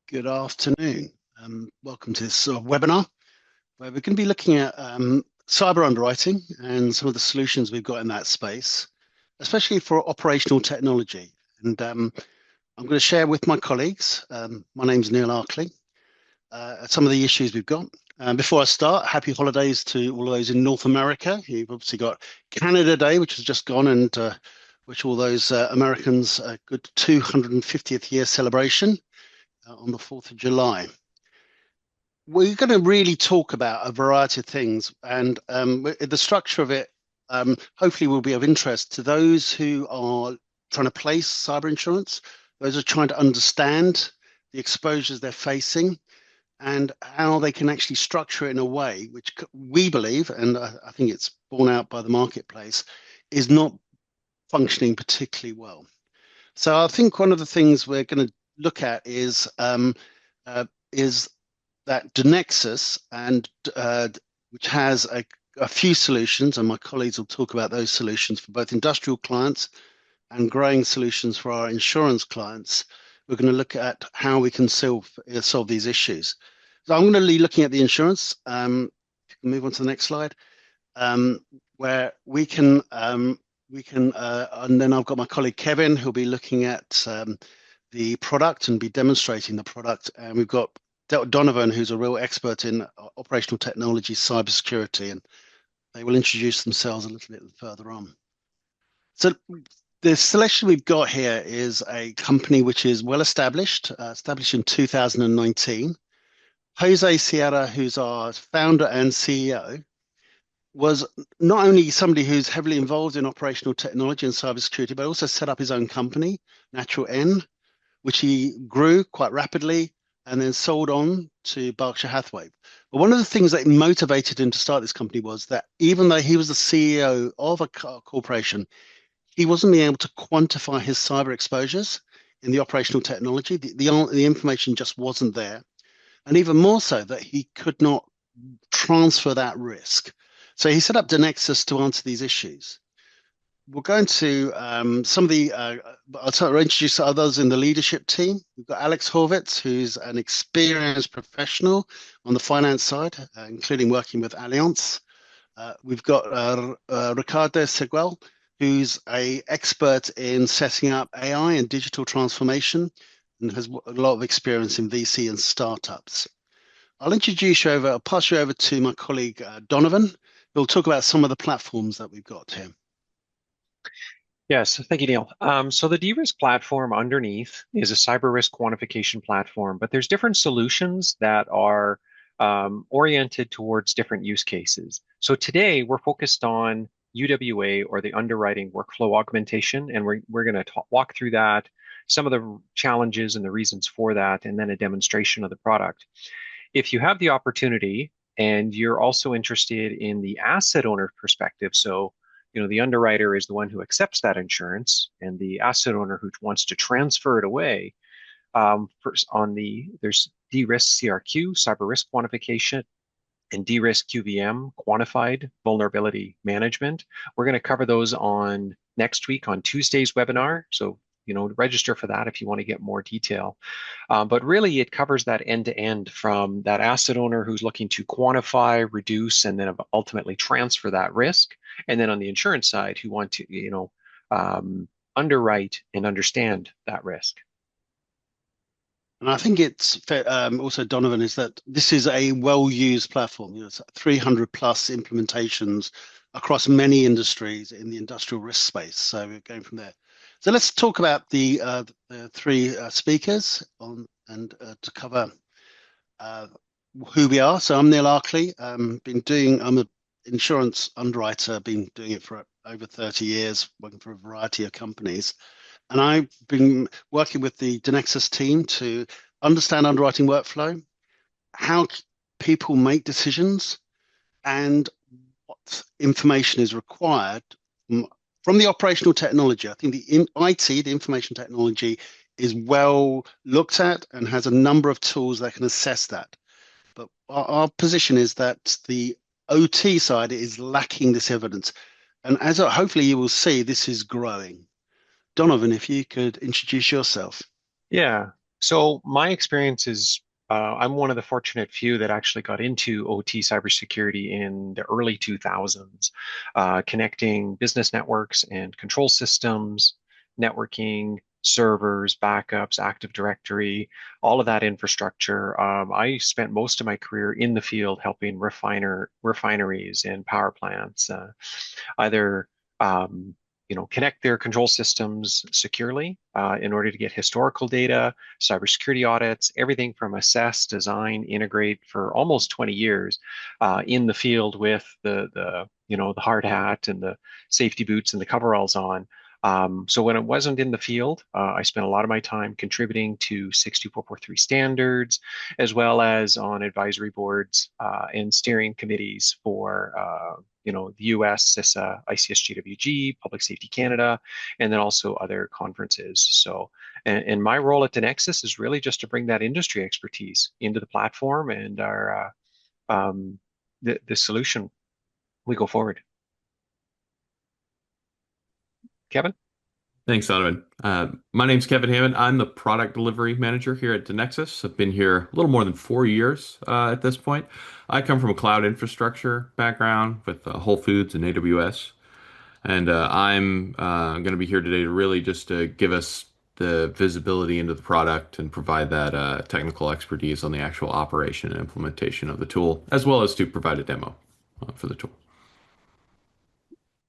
Good afternoon. Welcome to this webinar where we're going to be looking at cyber underwriting and some of the solutions we've got in that space, especially for operational technology. And I'm going to share with my colleagues, my name's Neil Arkley, some of the issues we've got. Before I start, happy holidays to all those in North America. You've obviously got Canada Day, which has just gone, and wish all those Americans a good 250th year celebration on the 4th of July. We're going to really talk about a variety of things, and the structure of it hopefully will be of interest to those who are trying to place cyber insurance, those who are trying to understand the exposures they're facing, and how they can actually structure it in a way which we believe, and I think it's borne out by the marketplace, is not functioning particularly well. So I think one of the things we're going to look at is that DeNexus, and which has a few solutions, and my colleagues will talk about those solutions for both industrial clients and growing solutions for our insurance clients. We're going to look at how we can solve these issues. So I'm going to be looking at the insurance. Move on to the next slide, where we can, and then I've got my colleague Kevin who'll be looking at the product and be demonstrating the product, and we've got Donovan, who's a real expert in operational technology, cybersecurity, and they will introduce themselves a little bit further on. So the selection we've got here is a company which is well established, established in 2019. Jose Sierra, who's our founder and CEO, was not only somebody who's heavily involved in operational technology and cybersecurity, but also set up his own company, Natural N, which he grew quite rapidly and then sold on to Berkshire Hathaway. But one of the things that motivated him to start this company was that even though he was the CEO of a corporation, he wasn't being able to quantify his cyber exposures in the operational technology. The information just wasn't there. And even more so that he could not transfer that risk. So he set up DeNexus to answer these issues. We're going to some of the, I'll introduce others in the leadership team. We've got Alex Horvitz, who's an experienced professional on the finance side, including working with Allianz. We've got Ricardo Seguel, who's an expert in setting up AI and digital transformation and has a lot of experience in VC and startups. I'll pass you over to my colleague Donovan, who'll talk about some of the platforms that we've got here. Yes, thank you, Neil. So the DeRISK platform underneath is a cyber risk quantification platform, but there's different solutions that are oriented towards different use cases. So today we're focused on UWA, or the underwriting workflow augmentation, and we're going to walk through that, some of the challenges and the reasons for that, and then a demonstration of the product. If you have the opportunity and you're also interested in the asset owner perspective, so the underwriter is the one who accepts that insurance, and the asset owner who wants to transfer it away. There's DeRISK CRQ, cyber risk quantification, and DeRISK QVM, quantified vulnerability management. We're going to cover those on next week on Tuesday's webinar. So register for that if you want to get more detail. But really, it covers that end-to-end from that asset owner who's looking to quantify, reduce, and then ultimately transfer that risk. And then on the insurance side, who want to, underwrite and understand that risk. And I think it's also, Donovan, is that this is a well-used platform. It's 300 plus implementations across many industries in the industrial risk space. So we're going from there. So let's talk about the three speakers to cover who we are. So I'm Neil Arkley. I'm an insurance underwriter, been doing it for over 30 years, working for a variety of companies. And I've been working with the DeNexus team to understand underwriting workflow, how people make decisions, and what information is required from the operational technology. I think the information technology, is well looked at and has a number of tools that can assess that. But our position is that the OT side is lacking this evidence. And as hopefully you will see, this is growing. Donovan, if you could introduce yourself. Yeah, So my experience is I'm one of the fortunate few that actually got into OT cybersecurity in the early 2000s, connecting business networks and control systems, networking, servers, backups, Active Directory, all of that infrastructure. I spent most of my career in the field helping refineries and power plants, either um, connect their control systems securely in order to get historical data, cybersecurity audits, everything from assess, design, integrate for almost 20 years in the field with the hard hat and the safety boots and the coveralls on. So when it wasn't in the field, I spent a lot of my time contributing to 62443 standards, as well as on advisory boards and steering committees for the US, CISA, ICSGWG, Public Safety Canada, and then also other conferences. So, and my role at DeNexus is really just to bring that industry expertise into the platform and the solution we go forward. Kevin? Thanks, Donovan. My name's Kevin Hammond. I'm the product delivery manager here at DeNexus. I've been here a little more than 4 years at this point. I come from a cloud infrastructure background with Whole Foods and AWS. And I'm going to be here today to really just to give us the visibility into the product and provide that technical expertise on the actual operation and implementation of the tool, as well as to provide a demo for the tool.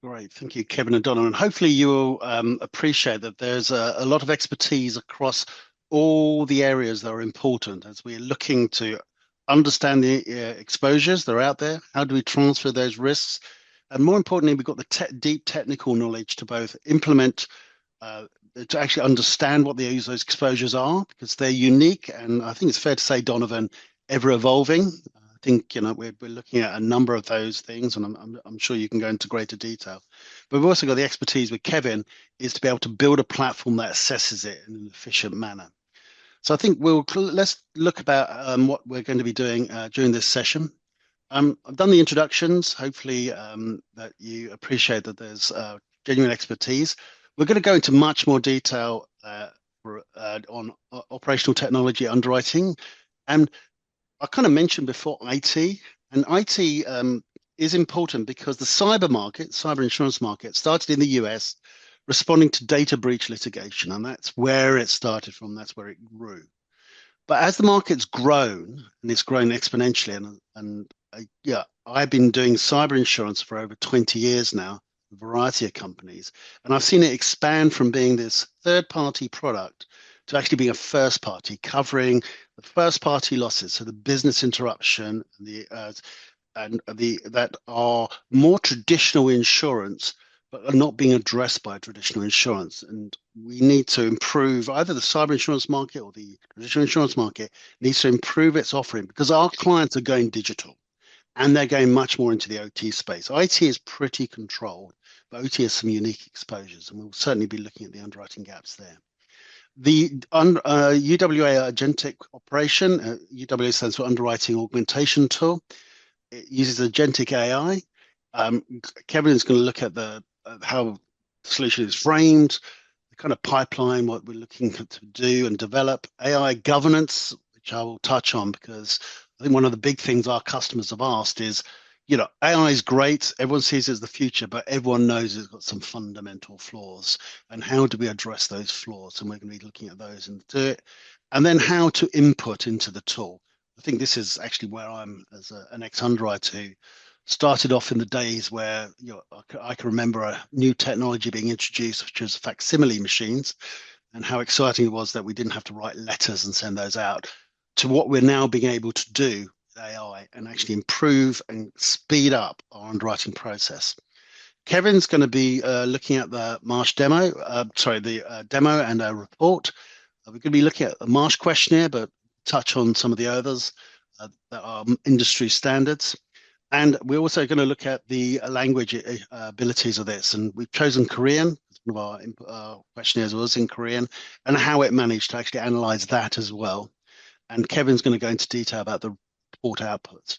Great. Thank you, Kevin and Donovan. Hopefully you will appreciate that there's a lot of expertise across all the areas that are important as we're looking to understand the exposures that are out there. How do we transfer those risks? And more importantly, we've got the deep technical knowledge to both implement, to actually understand what those exposures are, because they're unique. And I think it's fair to say, Donovan, ever evolving. I think we're looking at a number of those things, and I'm sure you can go into greater detail. But we've also got the expertise with Kevin is to be able to build a platform that assesses it in an efficient manner. So I think let's look about what we're going to be doing during this session. I've done the introductions. Hopefully that you appreciate that there's genuine expertise. We're going to go into much more detail on operational technology underwriting, and I kind of mentioned before IT, and IT is important because the cyber insurance market, started in the US, responding to data breach litigation, and that's where it started from. That's where it grew. But as the market's grown, and it's grown exponentially, and yeah, I've been doing cyber insurance for over 20 years now, a variety of companies, and I've seen it expand from being this third-party product to actually being a first party, covering the first party losses, so the business interruption and the that are more traditional insurance, but are not being addressed by traditional insurance. And we need to improve either the cyber insurance market or the traditional insurance market needs to improve its offering because our clients are going digital and they're going much more into the OT space. IT is pretty controlled, but OT has some unique exposures, and we'll certainly be looking at the underwriting gaps there. The UWA Agentic operation, UWA stands for Underwriting Augmentation Tool. It uses agentic AI. Kevin is going to look at how the solution is framed, the kind of pipeline, what we're looking to do and develop, AI governance, which I will touch on because I think one of the big things our customers have asked is, AI is great. Everyone sees it as the future, but everyone knows it's got some fundamental flaws. And how do we address those flaws? And we're going to be looking at those and do it. And then how to input into the tool. I think this is actually where I'm as an ex-underwriter who started off in the days where I can remember a new technology being introduced, which was facsimile machines, and how exciting it was that we didn't have to write letters and send those out to what we're now being able to do AI and actually improve and speed up our underwriting process. Kevin's going to be looking at the Marsh demo, the demo and a report. We're going to be looking at the Marsh questionnaire, but touch on some of the others that are industry standards. And we're also going to look at the language abilities of this. And we've chosen Korean. One of our questionnaires was in Korean, and how it managed to actually analyze that as well. And Kevin's going to go into detail about the report outputs.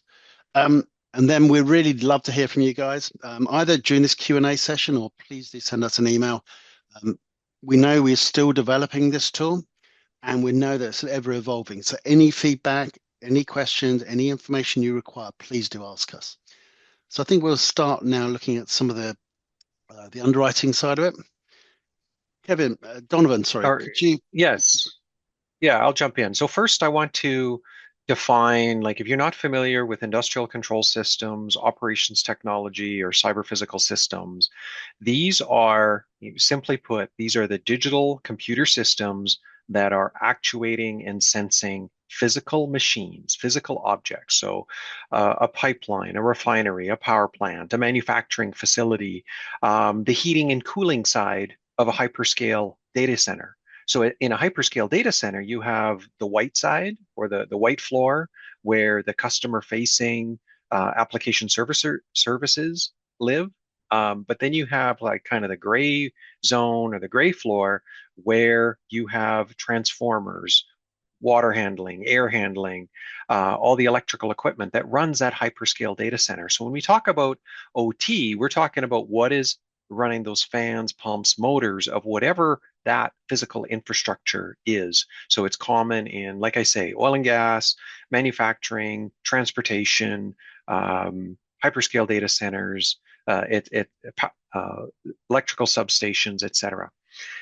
And then we'd really love to hear from you guys, either during this Q&A session or please do send us an email. We know we're still developing this tool. and we know that it's ever evolving. So any feedback, any questions, any information you require, please do ask us. So I think we'll start now looking at some of the underwriting side of it. Kevin, Donovan, sorry, Or, could you? yes. Yeah, I'll jump in. So first, I want to define, like, if you're not familiar with industrial control systems, operations technology, or cyber physical systems, these are, simply put, these are the digital computer systems that are actuating and sensing physical machines, physical objects. So a pipeline, a refinery, a power plant, a manufacturing facility, the heating and cooling side of a hyperscale data center. So in a hyperscale data center, you have the white side or the white floor where the customer facing application services live. But then you have like kind of the gray zone or the gray floor where you have transformers, water handling, air handling, all the electrical equipment that runs that hyperscale data center. So when we talk about OT, we're talking about what is running those fans, pumps, motors of whatever that physical infrastructure is. So it's common in, like I say, oil and gas, manufacturing, transportation, hyperscale data centers, electrical substations, etc.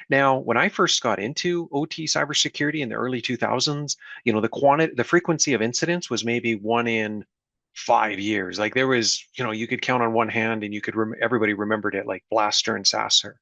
Now, when I first got into OT cybersecurity in the early 2000s, the frequency of incidents was maybe 1 in 5 years. Like there was, you could count on one hand, and everybody remembered it, like Blaster and Sasser,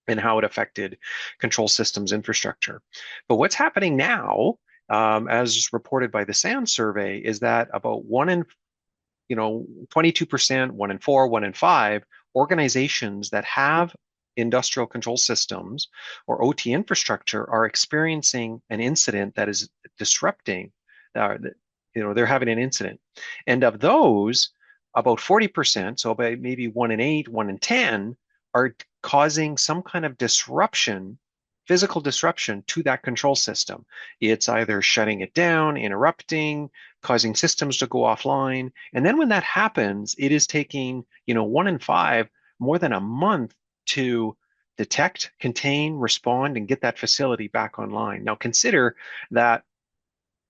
and how it affected control systems infrastructure. But what's happening now, as reported by the SANS survey, is that about 22%, 1 in 4, 1 in 5 organizations that have industrial control systems or OT infrastructure are experiencing an incident that is disrupting. They're having an incident, and of those, about 40%, so about maybe 1 in 8, 1 in 10, are causing some kind of disruption, physical disruption to that control system. It's either shutting it down, interrupting, causing systems to go offline. And then when that happens, it is taking, 1 in 5, more than a month to detect, contain, respond, and get that facility back online. Now consider that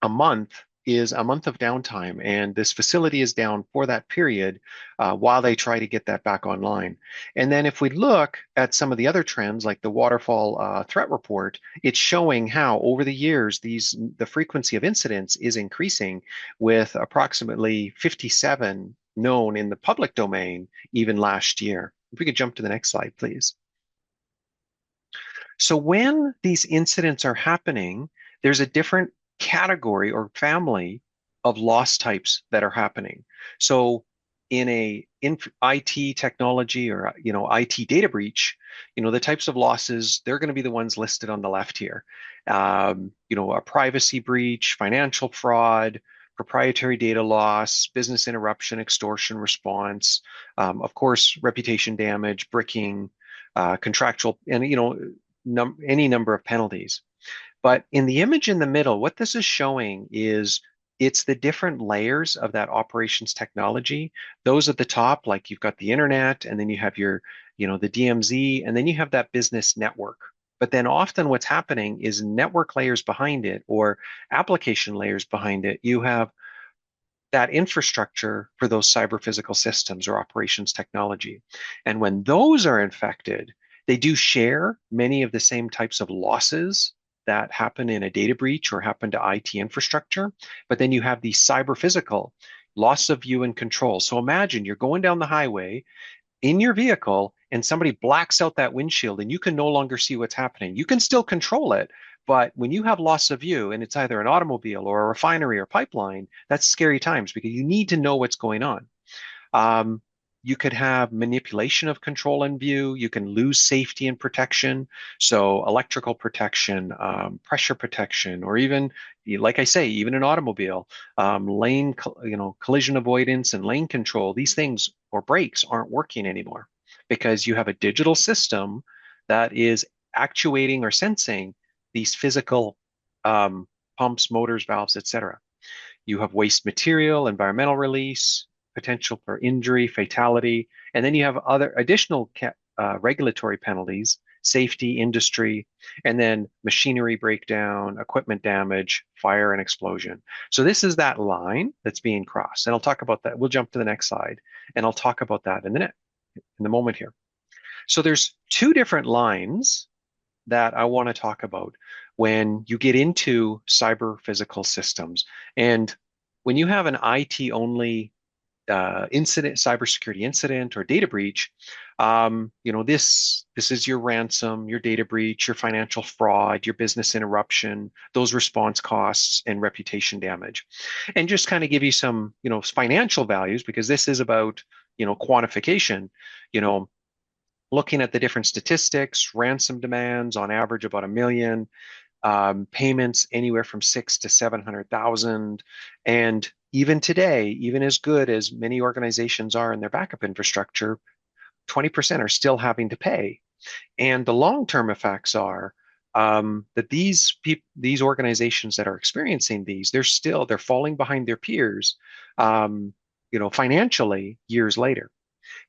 a month is a month of downtime, and this facility is down for that period while they try to get that back online. And then if we look at some of the other trends, like the waterfall threat report, it's showing how over the years the frequency of incidents is increasing, with approximately 57 known in the public domain even last year. If we could jump to the next slide, please. So when these incidents are happening, there's a different category or family of loss types that are happening. So in IT technology or IT data breach, the types of losses, they're going to be the ones listed on the left here. A privacy breach, financial fraud, proprietary data loss, business interruption, extortion response, of course, reputation damage, bricking, contractual, and any number of penalties. But in the image in the middle, what this is showing is it's the different layers of that operations technology. Those at the top, like you've got the internet, and then you have your, the DMZ, and then you have that business network. But then often what's happening is network layers behind it or application layers behind it. You have that infrastructure for those cyber physical systems or operations technology. And when those are infected, they do share many of the same types of losses that happen in a data breach or happen to IT infrastructure. But then you have the cyber physical loss of view and control. So imagine you're going down the highway in your vehicle and somebody blacks out that windshield and you can no longer see what's happening. You can still control it, but when you have loss of view and it's either an automobile or a refinery or pipeline, that's scary times because you need to know what's going on. You could have manipulation of control and view. You can lose safety and protection. So electrical protection, pressure protection, or even, like I say, even an automobile, lane, collision avoidance and lane control. These things or brakes aren't working anymore because you have a digital system that is actuating or sensing these physical pumps, motors, valves, etc. You have waste material, environmental release, potential for injury, fatality, and then you have other additional regulatory penalties, safety, industry, and then machinery breakdown, equipment damage, fire, and explosion. So this is that line that's being crossed. And I'll talk about that. We'll jump to the next slide, and I'll talk about that in the moment here. So there's two different lines that I want to talk about when you get into cyber physical systems. And when you have an IT only incident, cybersecurity incident or data breach, this is your ransom, your data breach, your financial fraud, your business interruption, those response costs and reputation damage. And just kind of give you some, financial values, because this is about, quantification, looking at the different statistics, ransom demands on average about 1 million, payments anywhere from 6 to 700,000. And even today, even as good as many organizations are in their backup infrastructure, 20% are still having to pay. And the long-term effects are that these organizations that are experiencing these, they're falling behind their peers, financially years later.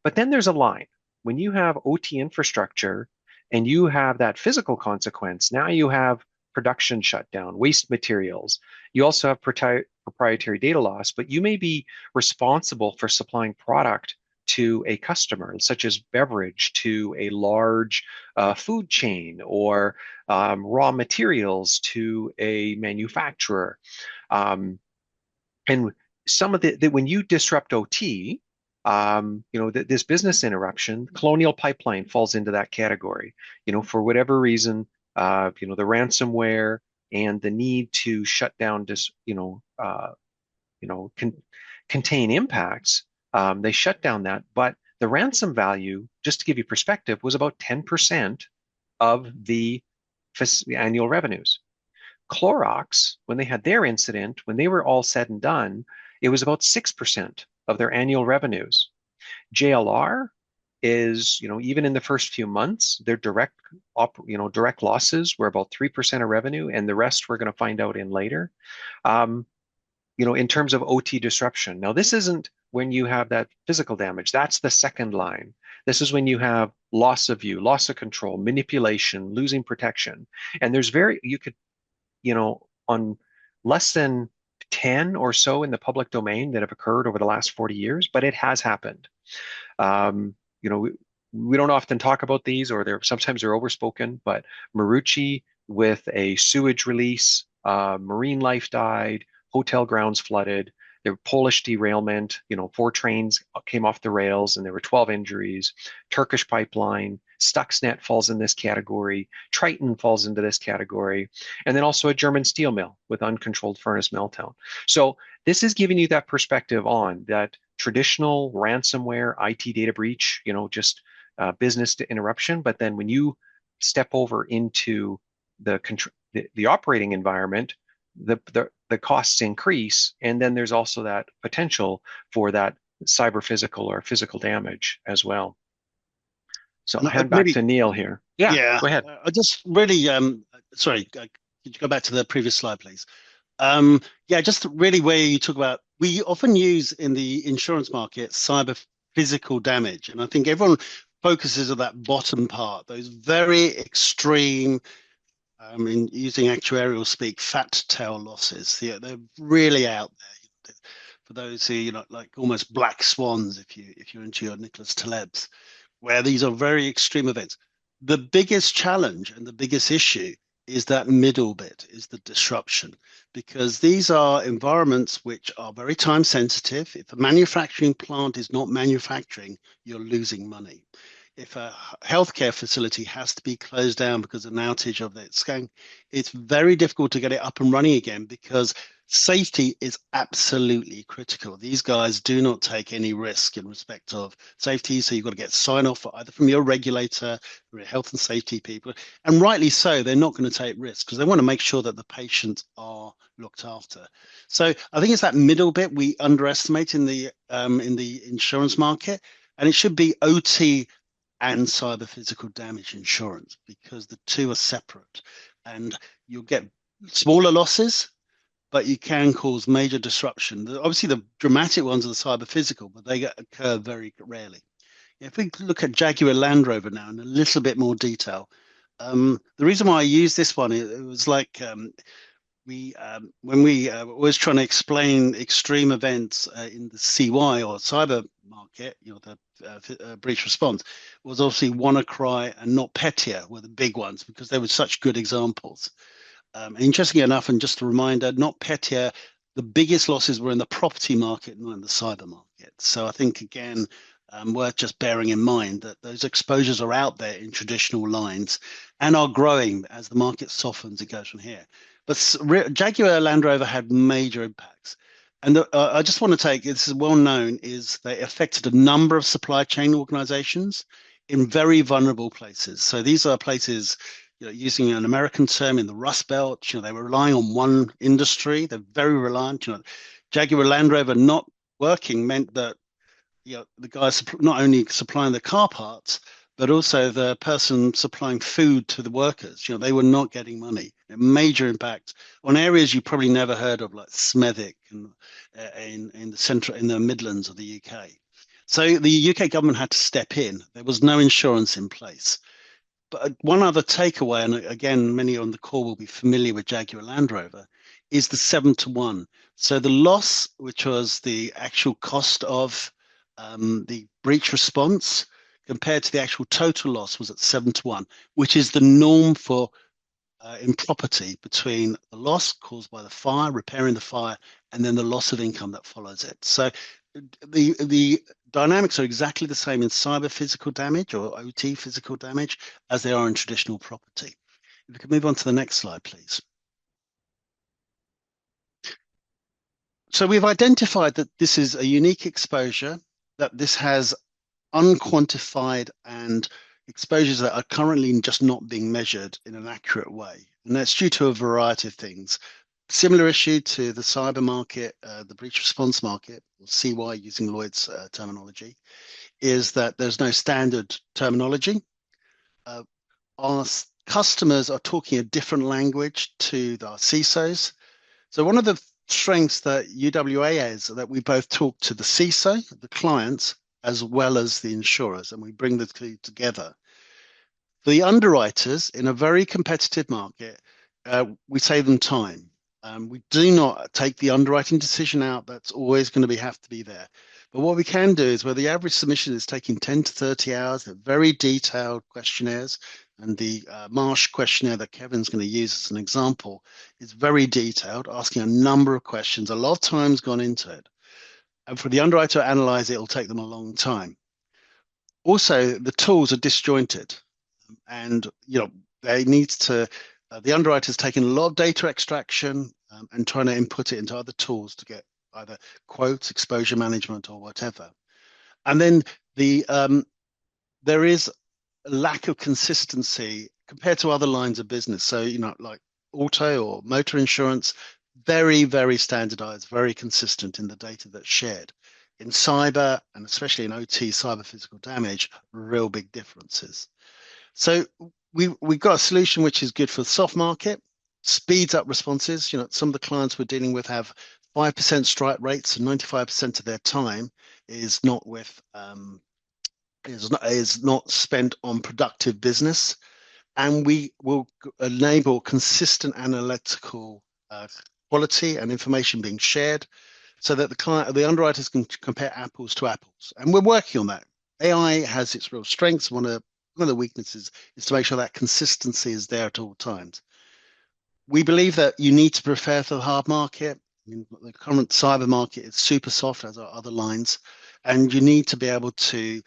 But then there's a line. When you have OT infrastructure and you have that physical consequence, now you have production shutdown, waste materials. You also have proprietary data loss, but you may be responsible for supplying product to a customer, such as beverage, to a large food chain, or raw materials to a manufacturer. And some of when you disrupt OT, this business interruption, Colonial Pipeline falls into that category. For whatever reason, the ransomware and the need to shut down, contain impacts. They shut down that, but the ransom value, just to give you perspective, was about 10% of the annual revenues. Clorox, when they had their incident, when they were all said and done, it was about 6% of their annual revenues. JLR is, even in the first few months, their direct losses were about 3% of revenue, and the rest we're going to find out in later. In terms of OT disruption. Now, this isn't when you have that physical damage. That's the second line. This is when you have loss of view, loss of control, manipulation, losing protection. And you could, on less than 10 or so in the public domain that have occurred over the last 40 years, but it has happened. We don't often talk about these, or sometimes they're overspoken, but Marucci with a sewage release, marine life died, hotel grounds flooded, there were Polish derailment, 4 trains came off the rails and there were 12 injuries. Turkish pipeline, Stuxnet falls in this category, Triton falls into this category, and then also a German steel mill with uncontrolled furnace meltdown. So this is giving you that perspective on that traditional ransomware, IT data breach, just business interruption. But then when you step over into the operating environment, the costs increase, and then there's also that potential for that cyber physical or physical damage as well. So I'll hand back to Neil here. Yeah, go ahead. I just really, sorry, could you go back to the previous slide, please? Just really where you talk about, we often use in the insurance market cyber physical damage, and I think everyone focuses on that bottom part, those very extreme, in using actuarial speak, fat tail losses. They're really out there. For those who, like almost black swans, if you're into your Nicholas Taleb's, where these are very extreme events. The biggest challenge and the biggest issue is that middle bit, is the disruption, because these are environments which are very time sensitive. If a manufacturing plant is not manufacturing, you're losing money. If a healthcare facility has to be closed down because of an outage of its scan, it's very difficult to get it up and running again, because safety is absolutely critical. These guys do not take any risk in respect of safety. So you've got to get sign off either from your regulator, or your health and safety people. And rightly so, they're not going to take risks because they want to make sure that the patients are looked after. So I think it's that middle bit we underestimate in the insurance market, and it should be OT and cyber physical damage insurance, because the two are separate, and you'll get smaller losses, but you can cause major disruption. Obviously, the dramatic ones are the cyber physical, but they occur very rarely. If we look at Jaguar Land Rover now in a little bit more detail, The reason why I use this one, it was like we when we were always trying to explain extreme events in the CY or cyber market, the breach response was obviously WannaCry and NotPetya were the big ones because they were such good examples. Interestingly enough, and just a reminder, NotPetya, the biggest losses were in the property market, not in the cyber market. So I think again, worth just bearing in mind that those exposures are out there in traditional lines and are growing as the market softens. It goes from here. But Jaguar Land Rover had major impacts. And I just want to take, this is well known, is they affected a number of supply chain organizations in very vulnerable places. So these are places, using an American term, in the Rust Belt. They were relying on one industry. They're very reliant. Jaguar Land Rover not working meant that the guys not only supplying the car parts, but also the person supplying food to the workers. They were not getting money. A major impact on areas you probably never heard of, like Smethwick and in the Midlands of the UK. So the UK government had to step in. There was no insurance in place. But one other takeaway, and again, many on the call will be familiar with Jaguar Land Rover, is the 7-to-1. So the loss, which was the actual cost of the breach response, compared to the actual total loss, was at 7-to-1, which is the norm for in property between the loss caused by the fire, repairing the fire, and then the loss of income that follows it. So the dynamics are exactly the same in cyber physical damage or OT physical damage as they are in traditional property. If we could move on to the next slide, please. So we've identified that this is a unique exposure, that this has unquantified and exposures that are currently just not being measured in an accurate way. And that's due to a variety of things. Similar issue to the cyber market, the breach response market, or CY using Lloyd's terminology, is that there's no standard terminology. Our customers are talking a different language to our CISOs. So one of the strengths that UWA is that we both talk to the CISO, the clients, as well as the insurers, and we bring the two together. For the underwriters in a very competitive market, we save them time. We do not take the underwriting decision out. That's always going to have to be there. But what we can do is where the average submission is taking 10 to 30 hours, they're very detailed questionnaires. And the Marsh questionnaire that Kevin's going to use as an example is very detailed, asking a number of questions. A lot of time's gone into it. And for the underwriter to analyze it, it'll take them a long time. Also, the tools are disjointed. And, they need to, the underwriter's taking a lot of data extraction and trying to input it into other tools to get either quotes, exposure management, or whatever. And then there is a lack of consistency compared to other lines of business. So, like auto or motor insurance, very, very standardized, very consistent in the data that's shared. In cyber, and especially in OT, cyber physical damage, real big differences. So we've got a solution which is good for the soft market, speeds up responses. Some of the clients we're dealing with have 5% strike rates, and 95% of their time is not with is not spent on productive business. And we will enable consistent analytical quality and information being shared so that the underwriters can compare apples to apples. And we're working on that. AI has its real strengths. One of the weaknesses is to make sure that consistency is there at all times. We believe that you need to prepare for the hard market. The current cyber market is super soft, as are other lines, and you need to be able to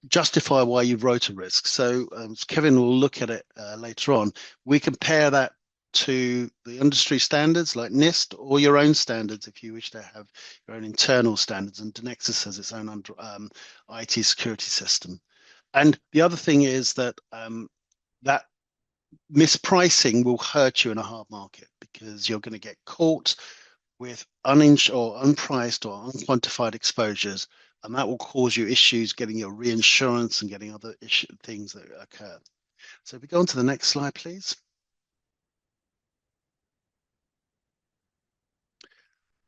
justify why you wrote a risk. So Kevin will look at it later on. We compare that to the industry standards like NIST or your own standards if you wish to have your own internal standards, and DeNexus has its own IT security system. And the other thing is that that mispricing will hurt you in a hard market because you're going to get caught with unpriced or unquantified exposures, and that will cause you issues getting your reinsurance and getting other things that occur. So if we go on to the next slide, please.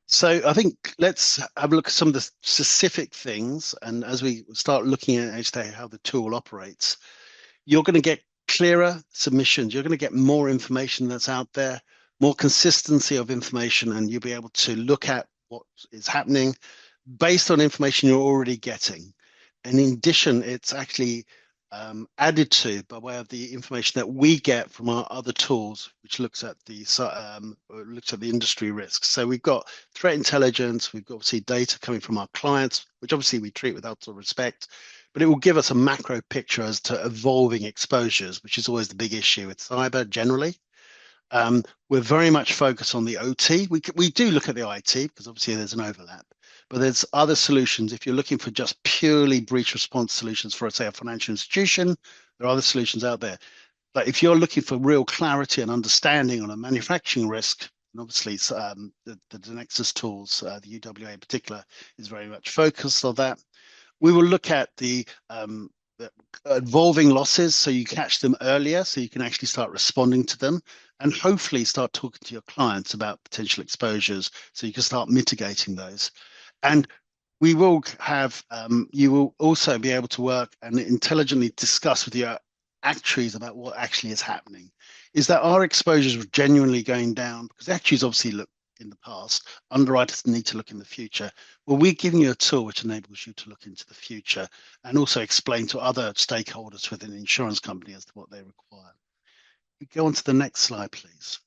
So I think let's have a look at some of the specific things. And as we start looking at how the tool operates, you're going to get clearer submissions. You're going to get more information that's out there, more consistency of information, and you'll be able to look at what is happening based on information you're already getting. And in addition, it's actually added to by way of the information that we get from our other tools, which looks at the industry risks. So we've got threat intelligence, we've got obviously data coming from our clients, which obviously we treat with utmost respect, but it will give us a macro picture as to evolving exposures, which is always the big issue with cyber generally. We're very much focused on the OT. We do look at the IT because obviously there's an overlap, but there's other solutions. If you're looking for just purely breach response solutions for, say, a financial institution, there are other solutions out there. But if you're looking for real clarity and understanding on a manufacturing risk, and obviously the DeNexus tools, the UWA in particular, is very much focused on that. We will look at the evolving losses, so you catch them earlier, so you can actually start responding to them, and hopefully start talking to your clients about potential exposures, so you can start mitigating those. And we will have, you will also be able to work and intelligently discuss with your actuaries about what actually is happening. Is that our exposures are genuinely going down? Because actuaries obviously look in the past, underwriters need to look in the future. Well, we're giving you a tool which enables you to look into the future and also explain to other stakeholders within the insurance company as to what they require. We go on to the next slide, please.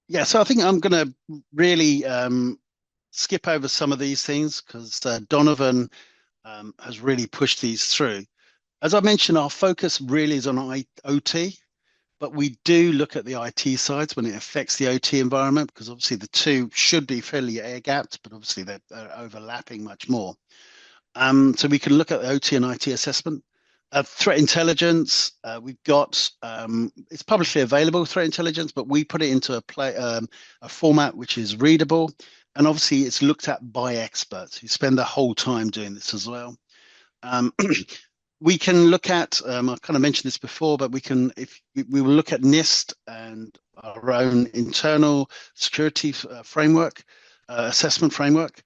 Yeah, so I think I'm going to really skip over some of these things because Donovan has really pushed these through. As I mentioned, our focus really is on OT, but we do look at the IT sides when it affects the OT environment, because obviously the two should be fairly air-gapped, but obviously they're overlapping much more. So we can look at the OT and IT assessment. Threat intelligence, we've got, it's publicly available, threat intelligence, but we put it into a format which is readable. And obviously it's looked at by experts who spend the whole time doing this as well. We can look at, I kind of mentioned this before, but we will look at NIST and our own internal security framework, assessment framework.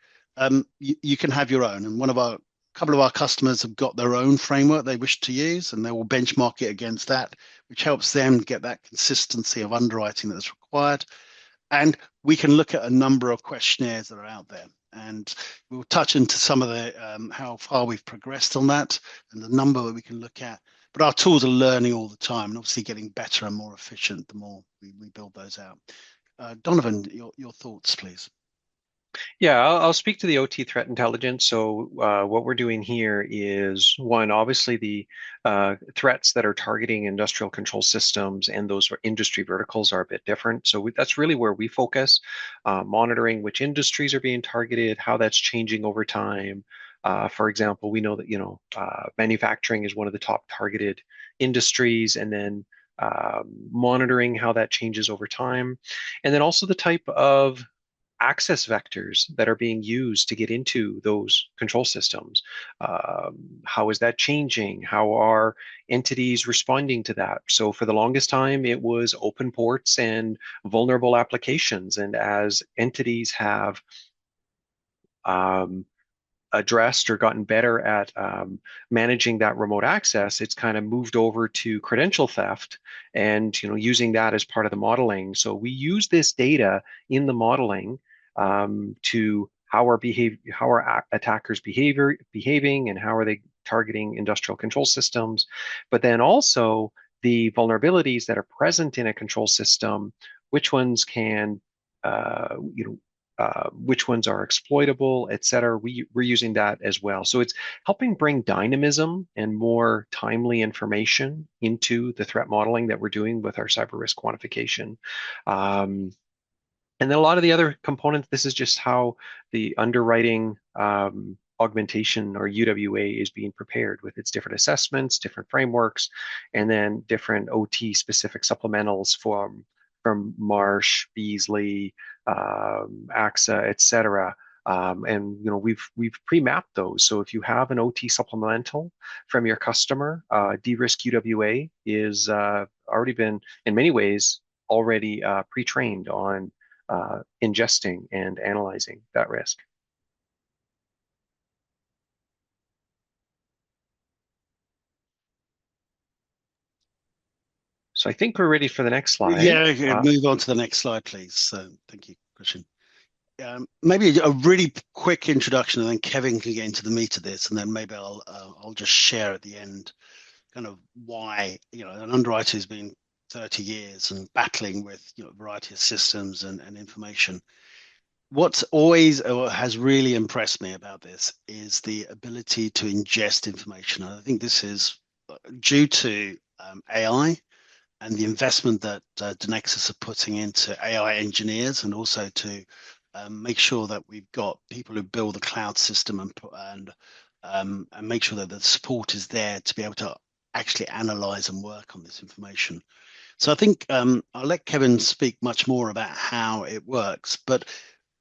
You can have your own, and a couple of our customers have got their own framework they wish to use, and they will benchmark it against that, which helps them get that consistency of underwriting that's required. And we can look at a number of questionnaires that are out there. And we'll touch into some of the how far we've progressed on that and the number that we can look at. But our tools are learning all the time and obviously getting better and more efficient the more we build those out. Donovan, your thoughts, please. Yeah, I'll speak to the OT threat intelligence. So what we're doing here is, one, obviously the threats that are targeting industrial control systems and those industry verticals are a bit different. So that's really where we focus, monitoring which industries are being targeted, how that's changing over time. For example, we know that manufacturing is one of the top targeted industries, and then monitoring how that changes over time, and then also the type of access vectors that are being used to get into those control systems. How is that changing? How are entities responding to that? So for the longest time, it was open ports and vulnerable applications. And as entities have addressed or gotten better at managing that remote access, it's kind of moved over to credential theft and using that as part of the modeling. So we use this data in the modeling to how are attackers behaving and how are they targeting industrial control systems, but then also the vulnerabilities that are present in a control system, which ones can which ones are exploitable, et cetera. We're using that as well. So it's helping bring dynamism and more timely information into the threat modeling that we're doing with our cyber risk quantification. And then a lot of the other components, this is just how the underwriting augmentation or UWA is being prepared with its different assessments, different frameworks, and then different OT specific supplementals from Marsh, Beazley, AXA, et cetera. And we've pre-mapped those. So if you have an OT supplemental from your customer, DeRISK UWA is already been in many ways already pre-trained on ingesting and analyzing that risk. So I think we're ready for the next slide. Yeah, move on to the next slide, please. So thank you, Christian. Maybe a really quick introduction, and then Kevin can get into the meat of this, and then maybe I'll just share at the end kind of why an underwriter has been 30 years and battling with a variety of systems and information. What's always has really impressed me about this is the ability to ingest information. And I think this is due to AI and the investment that DeNexus are putting into AI engineers, and also to make sure that we've got people who build the cloud system and make sure that the support is there to be able to actually analyze and work on this information. So I think I'll let Kevin speak much more about how it works, but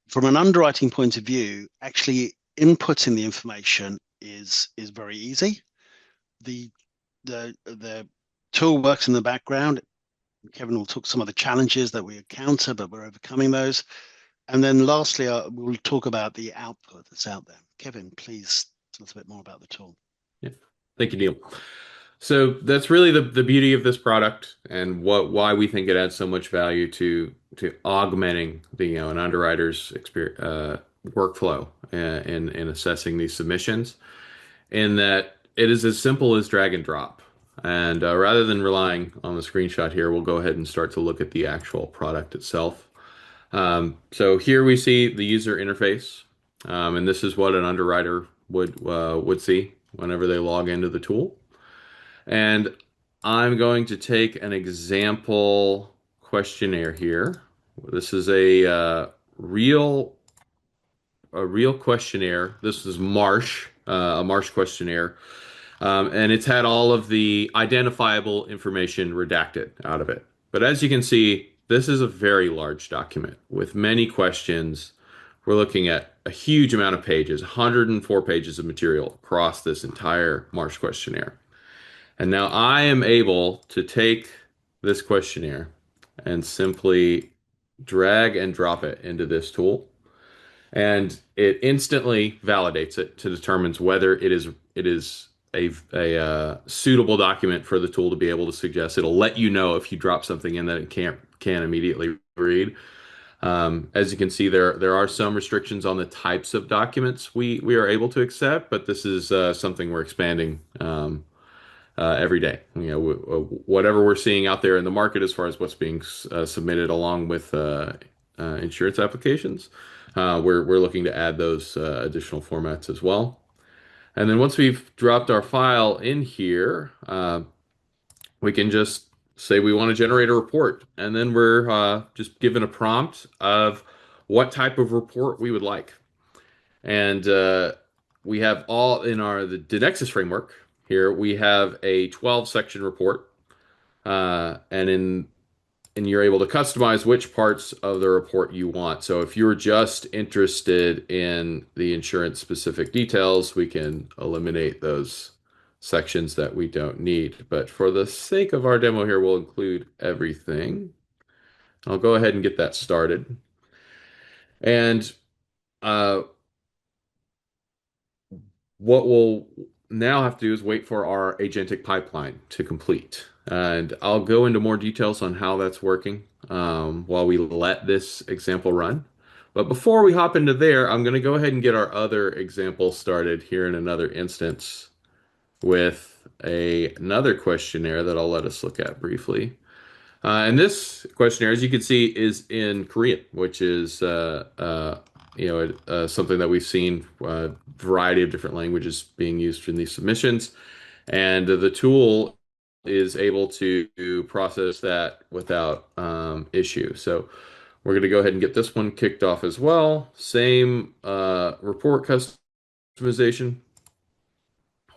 from an underwriting point of view, actually inputting the information is very easy. The tool works in the background. Kevin will talk some of the challenges that we encounter, but we're overcoming those. And then lastly, we'll talk about the output that's out there. Kevin, please tell us a bit more about the tool. Yeah. Thank you, Neil. So that's really the beauty of this product, and why we think it adds so much value to augmenting an underwriter's workflow in assessing these submissions, in that it is as simple as drag and drop. And rather than relying on the screenshot here, we'll go ahead and start to look at the actual product itself. So here we see the user interface, and this is what an underwriter would see whenever they log into the tool. And I'm going to take an example questionnaire here. This is a real questionnaire. This is Marsh, a Marsh questionnaire. And it's had all of the identifiable information redacted out of it. But as you can see, this is a very large document with many questions. We're looking at a huge amount of pages, 104 pages of material across this entire Marsh questionnaire. And now I am able to take this questionnaire and simply drag and drop it into this tool. And it instantly validates it to determine whether it is a suitable document for the tool to be able to suggest. It'll let you know if you drop something in that it can't immediately read. As you can see, there are some restrictions on the types of documents we are able to accept, but this is something we're expanding every day. Whatever we're seeing out there in the market as far as what's being submitted along with insurance applications, we're looking to add those additional formats as well. And then once we've dropped our file in here, we can just say we want to generate a report, and then we're just given a prompt of what type of report we would like. And we have all in the DeNexus framework. Here we have a 12-section report, and you're able to customize which parts of the report you want. So if you're just interested in the insurance specific details, we can eliminate those sections that we don't need. But for the sake of our demo here, we'll include everything. I'll go ahead and get that started. And what we'll now have to do is wait for our agentic pipeline to complete. And I'll go into more details on how that's working while we let this example run. But before we hop into there, I'm going to go ahead and get our other example started here in another instance with another questionnaire that I'll let us look at briefly. And this questionnaire, as you can see, is in Korean, which is something that we've seen a variety of different languages being used in these submissions. And the tool is able to process that without issue. So we're going to go ahead and get this one kicked off as well. Same report customization.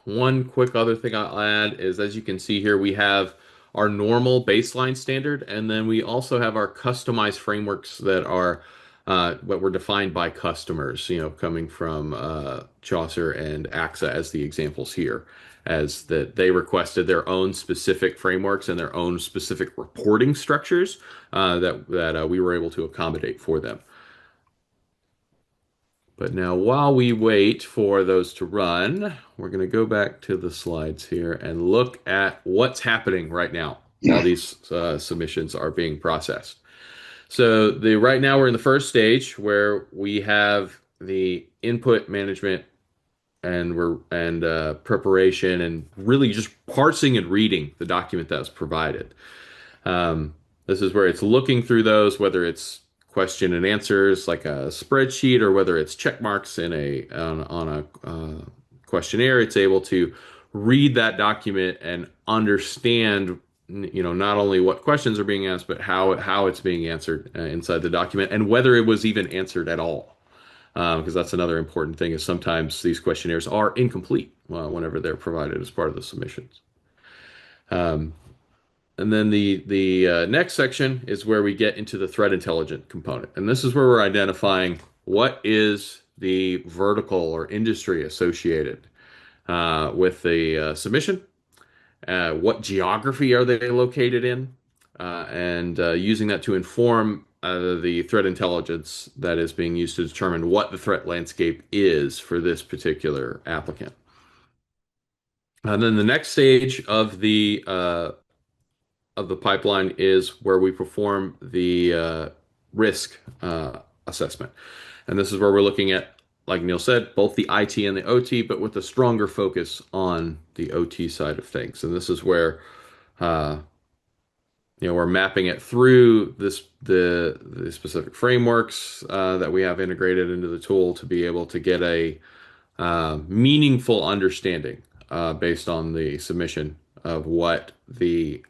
One quick other thing I'll add is, as you can see here, we have our normal baseline standard, and then we also have our customized frameworks that are what were defined by customers, coming from Chaucer and AXA as the examples here, as that they requested their own specific frameworks and their own specific reporting structures that we were able to accommodate for them. But now, while we wait for those to run, we're going to go back to the slides here and look at what's happening right now. while these submissions are being processed. So right now we're in the first stage where we have the input management and preparation and really just parsing and reading the document that was provided. This is where it's looking through those, whether it's question and answers like a spreadsheet or whether it's check marks in on a questionnaire. It's able to read that document and understand, not only what questions are being asked, but how it's being answered inside the document and whether it was even answered at all. Because that's another important thing is sometimes these questionnaires are incomplete whenever they're provided as part of the submissions. And then the next section is where we get into the threat intelligence component. And this is where we're identifying what is the vertical or industry associated with the submission, what geography are they located in, and using that to inform the threat intelligence that is being used to determine what the threat landscape is for this particular applicant. And then the next stage of the pipeline is where we perform the risk assessment. And this is where we're looking at, like Neil said, both the IT and the OT, but with a stronger focus on the OT side of things. And this is where we're mapping it through the specific frameworks that we have integrated into the tool to be able to get a meaningful understanding based on the submission of what the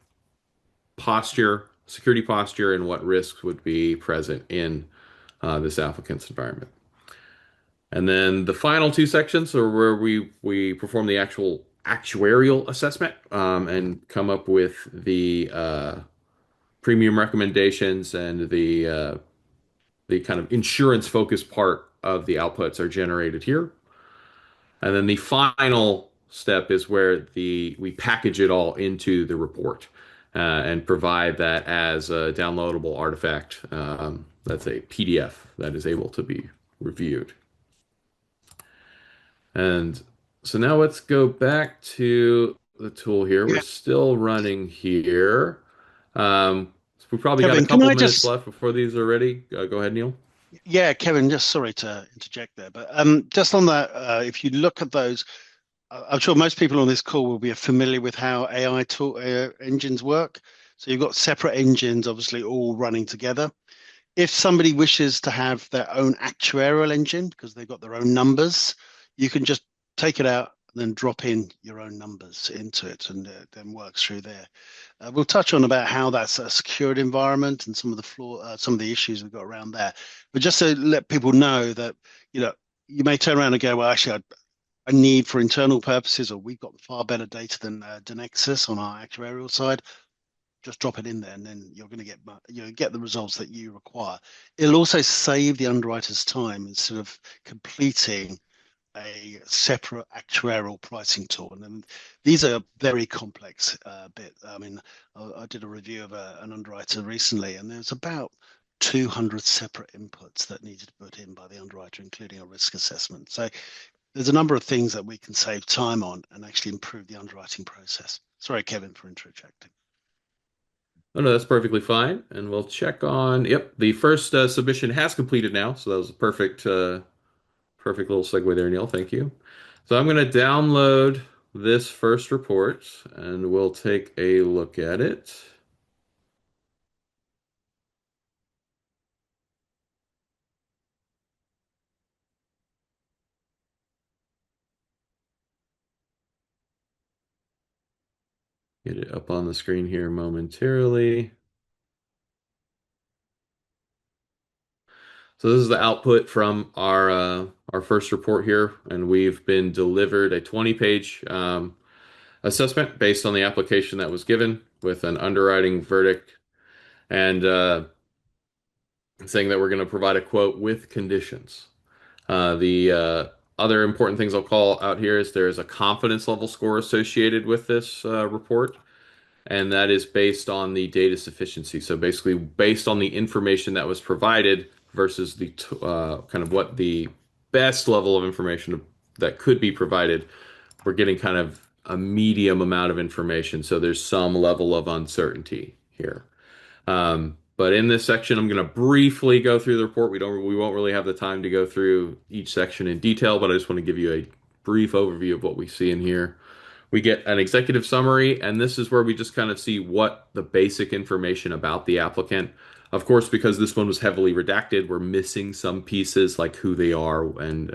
security posture, and what risks would be present in this applicant's environment. And then the final two sections are where we perform the actual actuarial assessment and come up with the premium recommendations, and the kind of insurance focused part of the outputs are generated here. And then the final step is where we package it all into the report and provide that as a downloadable artifact. That's a PDF that is able to be reviewed. And so now let's go back to the tool here. We're still running here. So we probably Kevin, got a couple minutes left before these are ready. Go ahead, Neil. Yeah, Kevin, just sorry to interject there, but just on that, if you look at those, I'm sure most people on this call will be familiar with how AI engines work. So you've got separate engines, obviously, all running together. If somebody wishes to have their own actuarial engine because they've got their own numbers, you can just take it out and then drop in your own numbers into it, and then work through there. We'll touch on about how that's a secured environment and some of the issues we've got around that. But just to let people know that you may turn around and go, well, actually, I need for internal purposes, or we've got far better data than DeNexus on our actuarial side. Just drop it in there, and then you're going to get the results that you require. It'll also save the underwriters time instead of completing a separate actuarial pricing tool. And then these are very complex bit. I mean, I did a review of an underwriter recently, and there's about 200 separate inputs that needed to be put in by the underwriter, including a risk assessment. So there's a number of things that we can save time on and actually improve the underwriting process. Sorry, Kevin, for interjecting. Oh, no, that's perfectly fine. And we'll check on, yep, the first submission has completed now. So that was a perfect little segue there, Neil. Thank you. So I'm going to download this first report and we'll take a look at it. Get it up on the screen here momentarily. So this is the output from our first report here, and we've been delivered a 20-page assessment based on the application that was given with an underwriting verdict, and saying that we're going to provide a quote with conditions. The other important things I'll call out here is there is a confidence level score associated with this report, and that is based on the data sufficiency. So basically, based on the information that was provided versus the kind of what the best level of information that could be provided, we're getting kind of a medium amount of information. So there's some level of uncertainty here. But in this section, I'm going to briefly go through the report. We won't really have the time to go through each section in detail, but I just want to give you a brief overview of what we see in here. We get an executive summary, and this is where we just kind of see what the basic information about the applicant. Of course, because this one was heavily redacted, we're missing some pieces like who they are and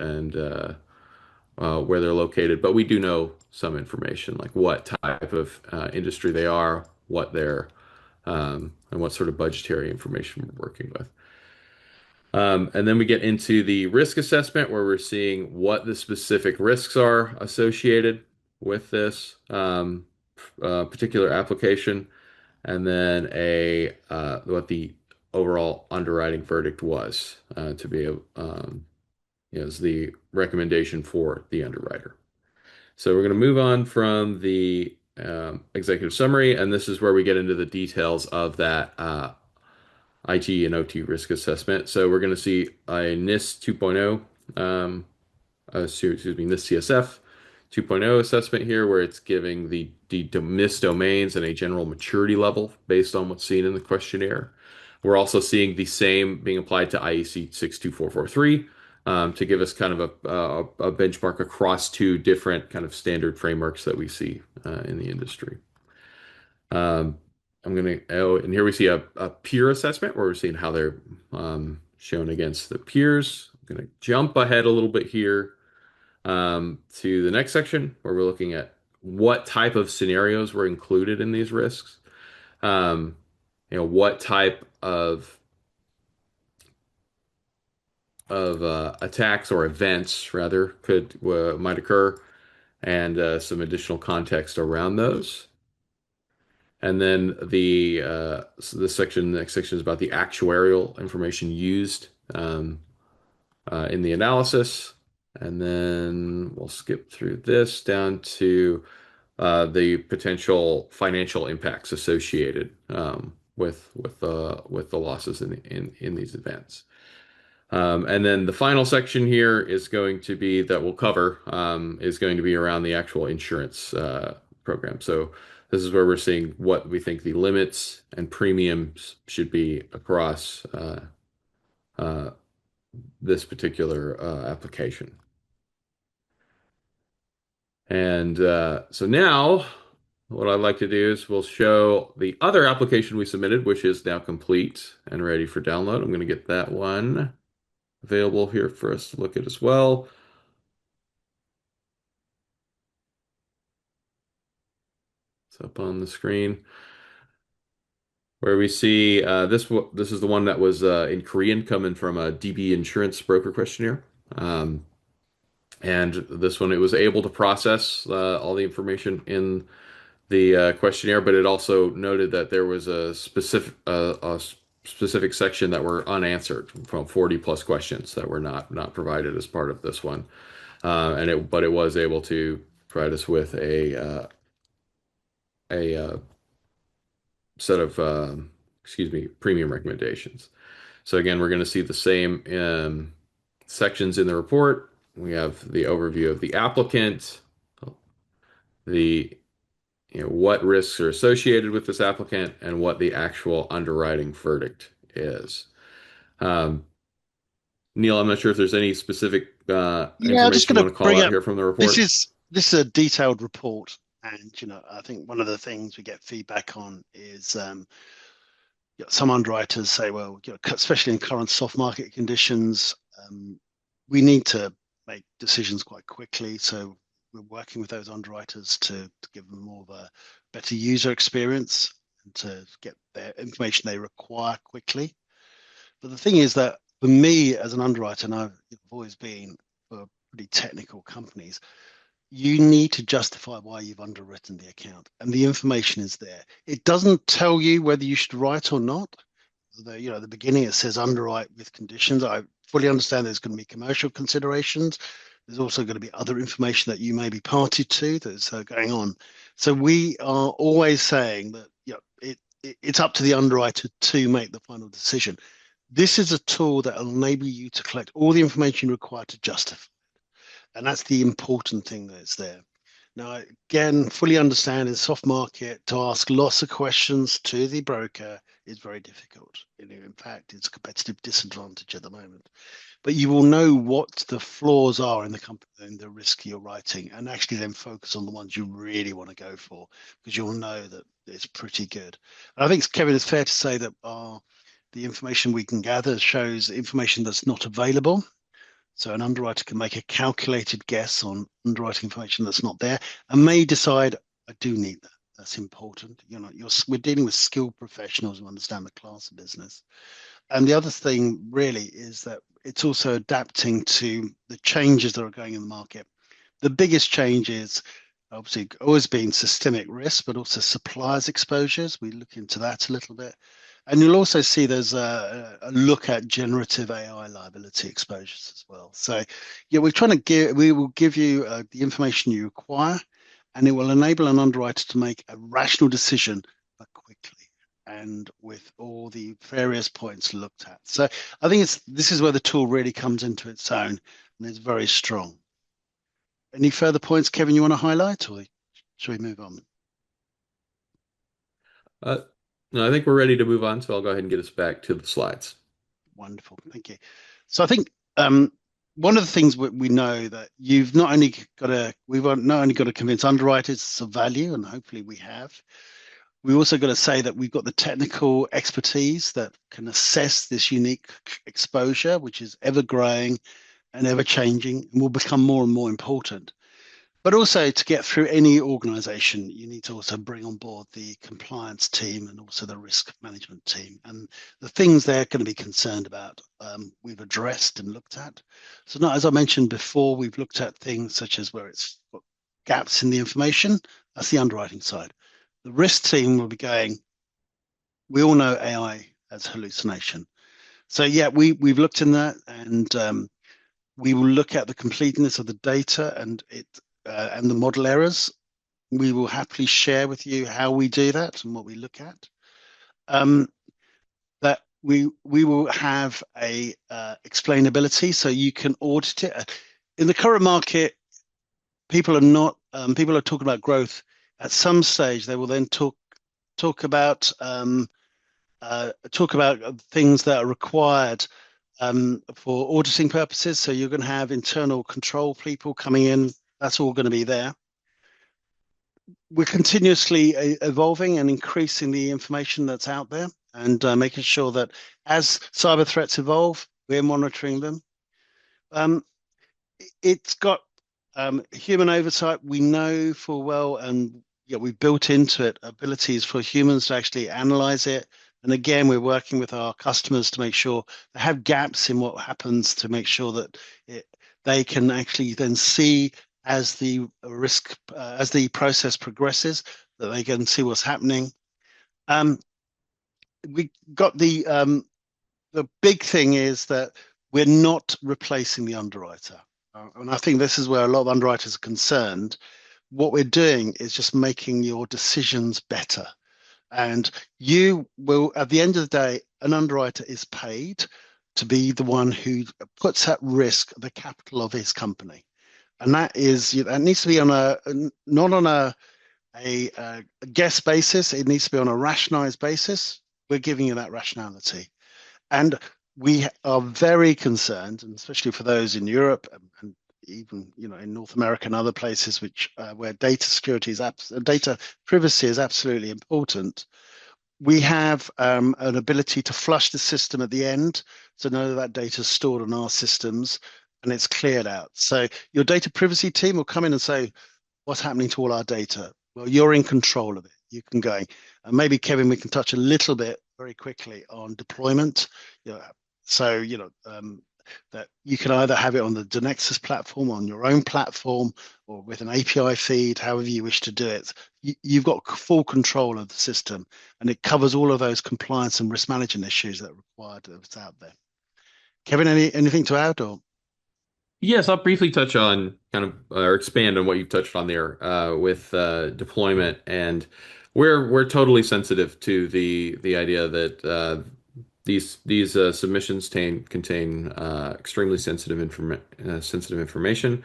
where they're located, but we do know some information like what type of industry they are, what they're and what sort of budgetary information we're working with. And then we get into the risk assessment where we're seeing what the specific risks are associated with this particular application, and then what the overall underwriting verdict was to be is the recommendation for the underwriter. So we're going to move on from the executive summary, and this is where we get into the details of that IT and OT risk assessment. So we're going to see a NIST 2.0, excuse me, NIST CSF 2.0 assessment here, where it's giving the NIST domains and a general maturity level based on what's seen in the questionnaire. We're also seeing the same being applied to IEC 62443 to give us kind of a benchmark across two different kind of standard frameworks that we see in the industry. And here we see a peer assessment where we're seeing how they're shown against the peers. I'm going to jump ahead a little bit here to the next section where we're looking at what type of scenarios were included in these risks. What type of attacks or events rather might occur, and some additional context around those. And then the next section is about the actuarial information used in the analysis. And then we'll skip through this down to the potential financial impacts associated with the losses in these events. And then the final section here is going to be that we'll cover is going to be around the actual insurance program. So this is where we're seeing what we think the limits and premiums should be across this particular application. And so now what I'd like to do is we'll show the other application we submitted, which is now complete and ready for download. I'm going to get that one available here for us to look at as well. It's up on the screen where we see this is the one that was in Korean coming from a DB insurance broker questionnaire. And this one, it was able to process all the information in the questionnaire, but it also noted that there was a specific section that were unanswered from 40 plus questions that were not provided as part of this one. But it was able to provide us with a set of premium recommendations. So again, we're going to see the same sections in the report. We have the overview of the applicant, what risks are associated with this applicant, and what the actual underwriting verdict is. Neil, I'm not sure if there's any specific information you want to call out here from the report. This is a detailed report, and I think one of the things we get feedback on is some underwriters say, well, especially in current soft market conditions, we need to make decisions quite quickly. So we're working with those underwriters to give them more of a better user experience and to get their information they require quickly. But the thing is that for me as an underwriter, and I've always been for pretty technical companies, you need to justify why you've underwritten the account, and the information is there. It doesn't tell you whether you should write or not. At the beginning it says underwrite with conditions. I fully understand there's going to be commercial considerations. There's also going to be other information that you may be party to that's going on. So we are always saying that it's up to the underwriter to make the final decision. This is a tool that will enable you to collect all the information required to justify it. And that's the important thing that's there. Now, again, fully understand in soft market to ask lots of questions to the broker is very difficult. In fact, it's a competitive disadvantage at the moment. But you will know what the flaws are in the company and the risk you're writing, and actually then focus on the ones you really want to go for, because you'll know that it's pretty good. And I think, Kevin, it's fair to say that the information we can gather shows information that's not available. So an underwriter can make a calculated guess on underwriting information that's not there and may decide, I do need that. That's important. We're dealing with skilled professionals who understand the class of business. And the other thing really is that it's also adapting to the changes that are going in the market. The biggest change is obviously always been systemic risk, but also suppliers exposures. We look into that a little bit. And you'll also see there's a look at generative AI liability exposures as well. So, yeah, we will give you the information you require, and it will enable an underwriter to make a rational decision quickly and with all the various points looked at. So I think this is where the tool really comes into its own, and it's very strong. Any further points, Kevin, you want to highlight, or should we move on? No, I think we're ready to move on, so I'll go ahead and get us back to the slides. Wonderful, thank you. So I think one of the things we know that we've not only got to convince underwriters of value, and hopefully we have. We also got to say that we've got the technical expertise that can assess this unique exposure, which is ever growing and ever changing, and will become more and more important. But also, to get through any organization, you need to also bring on board the compliance team and also the risk management team. And the things they're going to be concerned about, we've addressed and looked at. So now, as I mentioned before, we've looked at things such as where it's got gaps in the information. That's the underwriting side. The risk team will be going, we all know AI as hallucination. So yeah, we've looked in that, and we will look at the completeness of the data and the model errors. We will happily share with you how we do that and what we look at. That we will have a explainability, so you can audit it. In the current market, people are talking about growth. At some stage, they will then talk about things that are required for auditing purposes. So you're going to have internal control people coming in. That's all going to be there. We're continuously evolving and increasing the information that's out there, and making sure that as cyber threats evolve, we're monitoring them. It's got human oversight. We know full well, and we've built into it abilities for humans to actually analyze it. And again, we're working with our customers to make sure they have gaps in what happens, to make sure that they can actually then see as the process progresses, that they can see what's happening. We got the big thing is that we're not replacing the underwriter. And I think this is where a lot of underwriters are concerned. What we're doing is just making your decisions better. And you will, at the end of the day, an underwriter is paid to be the one who puts at risk the capital of his company. And that needs to be not on a guess basis. It needs to be on a rationalized basis. We're giving you that rationality. And we are very concerned, and especially for those in Europe and even in North America and other places where data privacy is absolutely important. We have an ability to flush the system at the end, so know that data is stored on our systems and it's cleared out. So your data privacy team will come in and say, what's happening to all our data? Well, you're in control of it. You can go. And maybe, Kevin, we can touch a little bit very quickly on deployment. So, that you can either have it on the DeNexus platform, on your own platform, or with an API feed, however you wish to do it. You've got full control of the system, and it covers all of those compliance and risk management issues that are required that's out there. Kevin, anything to add? Or Yes, I'll briefly touch on or expand on what you've touched on there with deployment, and we're totally sensitive to the idea that these submissions contain extremely sensitive information,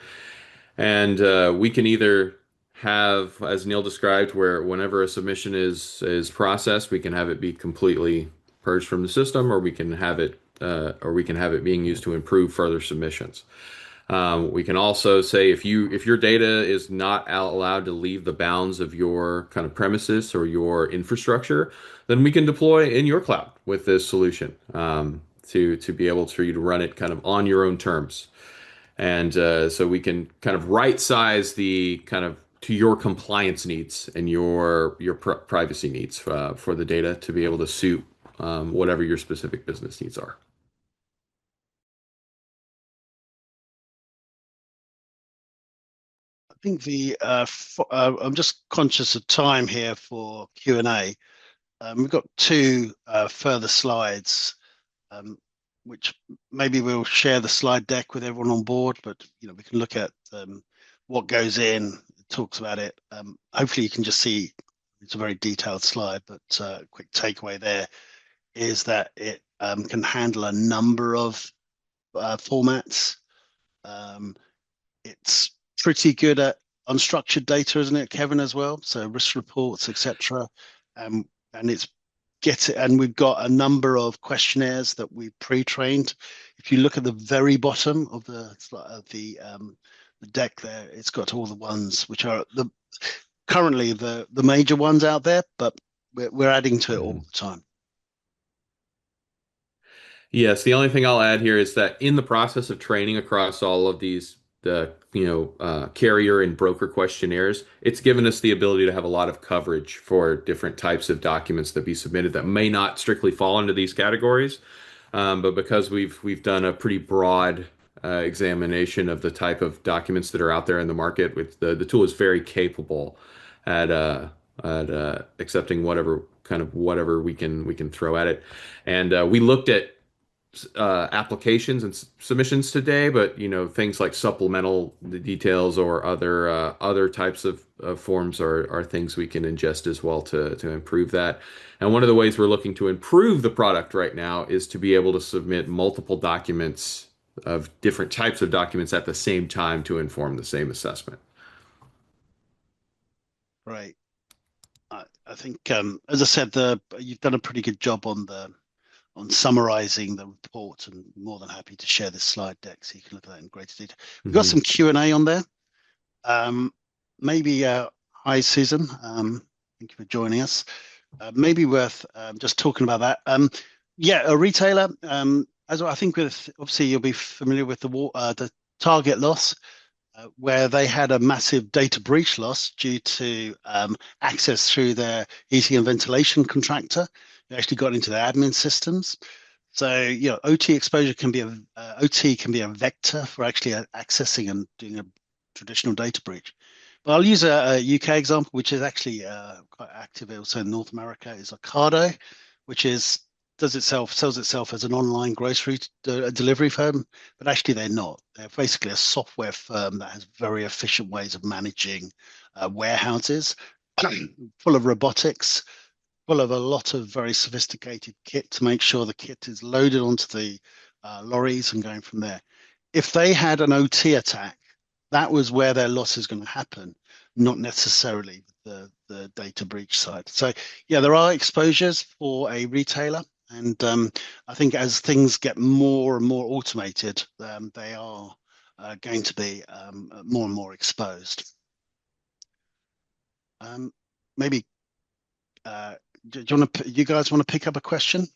and we can either have, as Neil described, where whenever a submission is processed, we can have it be completely purged from the system, or we can have it being used to improve further submissions. We can also say if your data is not allowed to leave the bounds of your kind of premises or your infrastructure, then we can deploy in your cloud with this solution to be able for you to run it kind of on your own terms. And so we can kind of right size the kind of to your compliance needs and your privacy needs for the data to be able to suit whatever your specific business needs are. I think I'm just conscious of time here for Q&A. We've got two further slides, um, which maybe we'll share the slide deck with everyone on board, but we can look at what goes in. It talks about it. Hopefully, you can just see it's a very detailed slide, but quick takeaway there is that it can handle a number of formats. It's pretty good at unstructured data, isn't it, Kevin, as well? So risk reports, etc. And it's and we've got a number of questionnaires that we pre-trained. If you look at the very bottom of the deck there, it's got all the ones which are currently the major ones out there, but we're adding to it all the time. Yes, the only thing I'll add here is that in the process of training across all of these, carrier and broker questionnaires, it's given us the ability to have a lot of coverage for different types of documents that be submitted that may not strictly fall into these categories. But because we've done a pretty broad examination of the type of documents that are out there in the market, with the tool is very capable at accepting whatever we can throw at it. And we looked at applications and submissions today, but things like supplemental details or other types of forms are things we can ingest as well to improve that. And one of the ways we're looking to improve the product right now is to be able to submit multiple documents of different types of documents at the same time to inform the same assessment. Right. I think, as I said, you've done a pretty good job on summarizing the report, and more than happy to share this slide deck so you can look at that in greater detail. We've got some Q&A on there. Maybe, hi, Susan. Thank you for joining us. Maybe worth just talking about that. Yeah, a retailer, as I think obviously you'll be familiar with the target loss, where they had a massive data breach loss due to access through their heating and ventilation contractor. They actually got into their admin systems. So, OT exposure can be OT can be a vector for actually accessing and doing a traditional data breach. But I'll use a UK example, which is actually quite active also in North America, is Ocado, which sells itself as an online grocery delivery firm, but actually they're not. They're basically a software firm that has very efficient ways of managing warehouses, full of robotics, full of a lot of very sophisticated kit to make sure the kit is loaded onto the lorries and going from there. If they had an OT attack, that was where their loss is going to happen, not necessarily the data breach side. So, yeah, there are exposures for a retailer. And I think as things get more and more automated, they are going to be more and more exposed. Maybe you guys want to pick up a question?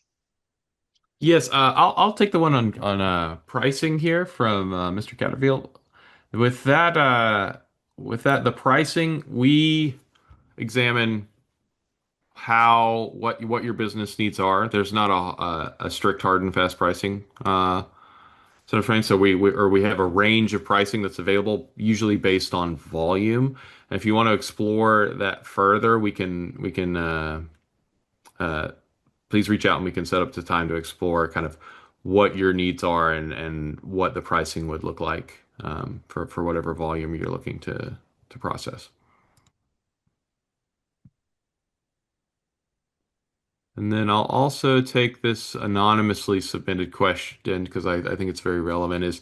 Yes, I'll take the one on pricing here from Mr. Catterfield. With that, the pricing, we examine what your business needs are. There's not a strict hard and fast pricing sort of frame. So we have a range of pricing that's available, usually based on volume. And if you want to explore that further, we can please reach out and we can set up the time to explore kind of what your needs are and what the pricing would look like for whatever volume you're looking to process. And then I'll also take this anonymously submitted question because I think it's very relevant, is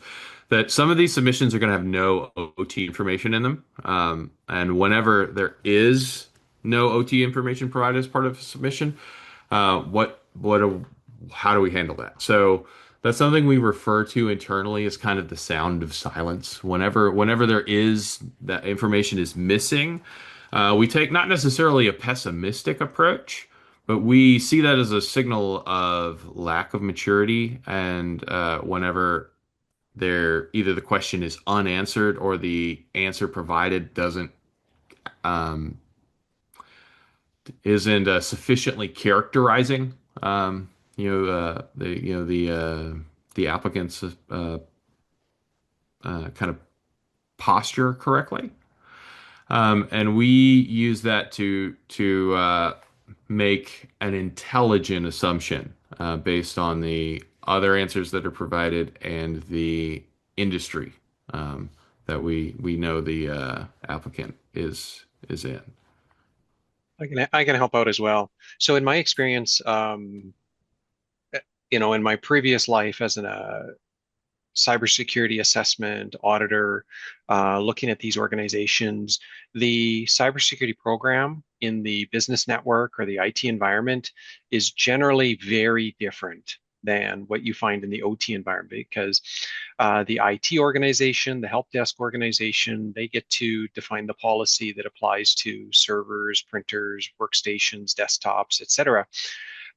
that some of these submissions are going to have no OT information in them. And whenever there is no OT information provided as part of a submission, how do we handle that? So that's something we refer to internally as kind of the sound of silence. Whenever there is that information is missing, we take not necessarily a pessimistic approach, but we see that as a signal of lack of maturity. And whenever either the question is unanswered or the answer provided doesn't um, isn't sufficiently characterizing, the applicant's kind of posture correctly. And we use that to make an intelligent assumption based on the other answers that are provided and the industry that we know the applicant is in. I can help out as well. So in my experience, in my previous life as a cybersecurity assessment auditor, looking at these organizations, the cybersecurity program in the business network or the IT environment is generally very different than what you find in the OT environment because the IT organization, the help desk organization, they get to define the policy that applies to servers, printers, workstations, desktops, etc.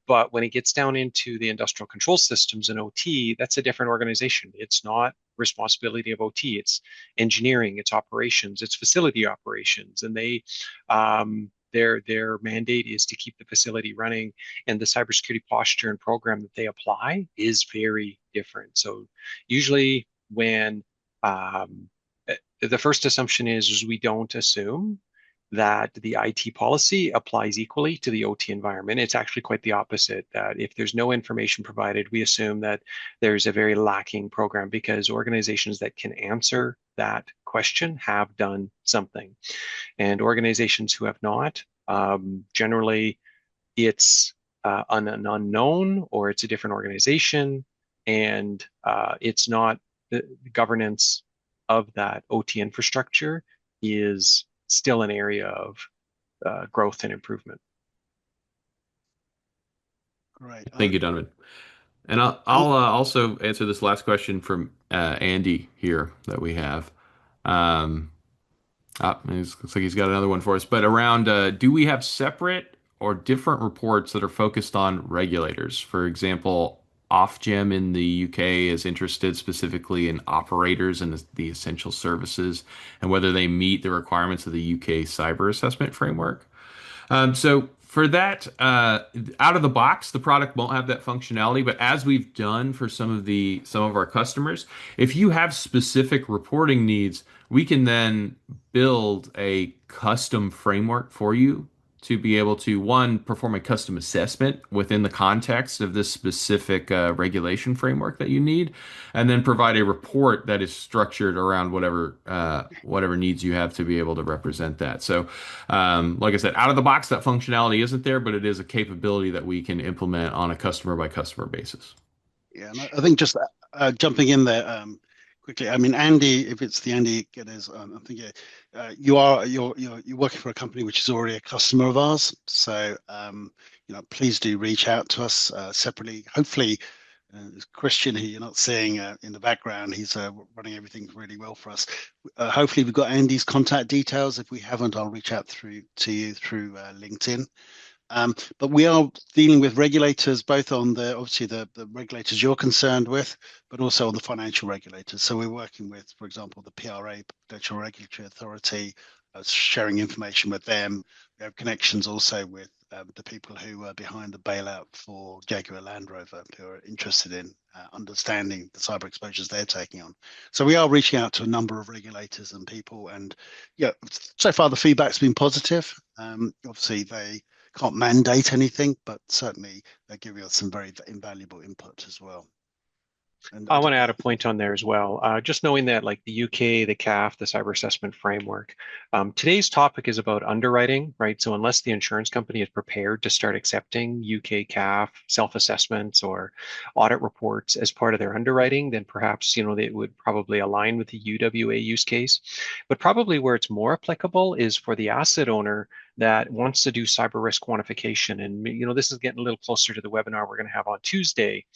But when it gets down into the industrial control systems and OT, that's a different organization. It's not responsibility of OT. It's engineering, it's operations, it's facility operations, and their mandate is to keep the facility running. And the cybersecurity posture and program that they apply is very different. So usually when the first assumption is we don't assume that the IT policy applies equally to the OT environment. It's actually quite the opposite, that if there's no information provided, we assume that there's a very lacking program because organizations that can answer that question have done something. And organizations who have not, generally it's an unknown or it's a different organization and it's not the governance of that OT infrastructure is still an area of growth and improvement. Great. Thank you, Donovan. And I'll also answer this last question from Andy here that we have. Looks like he's got another one for us. But around, do we have separate or different reports that are focused on regulators? For example, Ofgem in the UK is interested specifically in operators and the essential services and whether they meet the requirements of the UK cyber assessment framework. So for that, out of the box, the product won't have that functionality. But as we've done for some of our customers, if you have specific reporting needs, we can then build a custom framework for you to be able to, one, perform a custom assessment within the context of this specific regulation framework that you need, and then provide a report that is structured around whatever needs you have to be able to represent that. So, like I said, out of the box, that functionality isn't there, but it is a capability that we can implement on a customer by customer basis. Yeah, and I think just jumping in there quickly. I mean, Andy, if it's the Andy Geddes, I'm thinking you're working for a company which is already a customer of ours. So please do reach out to us separately. Hopefully, Christian, who you're not seeing in the background, he's running everything really well for us. Hopefully, we've got Andy's contact details. If we haven't, I'll reach out to you through LinkedIn. But we are dealing with regulators, both on obviously the regulators you're concerned with, but also on the financial regulators. So we're working with, for example, the PRA, Prudential Regulatory Authority, sharing information with them. We have connections also with the people who are behind the bailout for Jaguar Land Rover, who are interested in understanding the cyber exposures they're taking on. So we are reaching out to a number of regulators and people, and so far the feedback's been positive. Obviously, they can't mandate anything, but certainly they're giving us some very invaluable input as well. And I want to add a point on there as well. Just knowing that, like the UK, the CAF, the cyber assessment framework. Today's topic is about underwriting, right? So unless the insurance company is prepared to start accepting UK CAF self-assessments or audit reports as part of their underwriting, then perhaps they would probably align with the UWA use case. But probably where it's more applicable is for the asset owner that wants to do cyber risk quantification. And this is getting a little closer to the webinar we're going to have on Tuesday,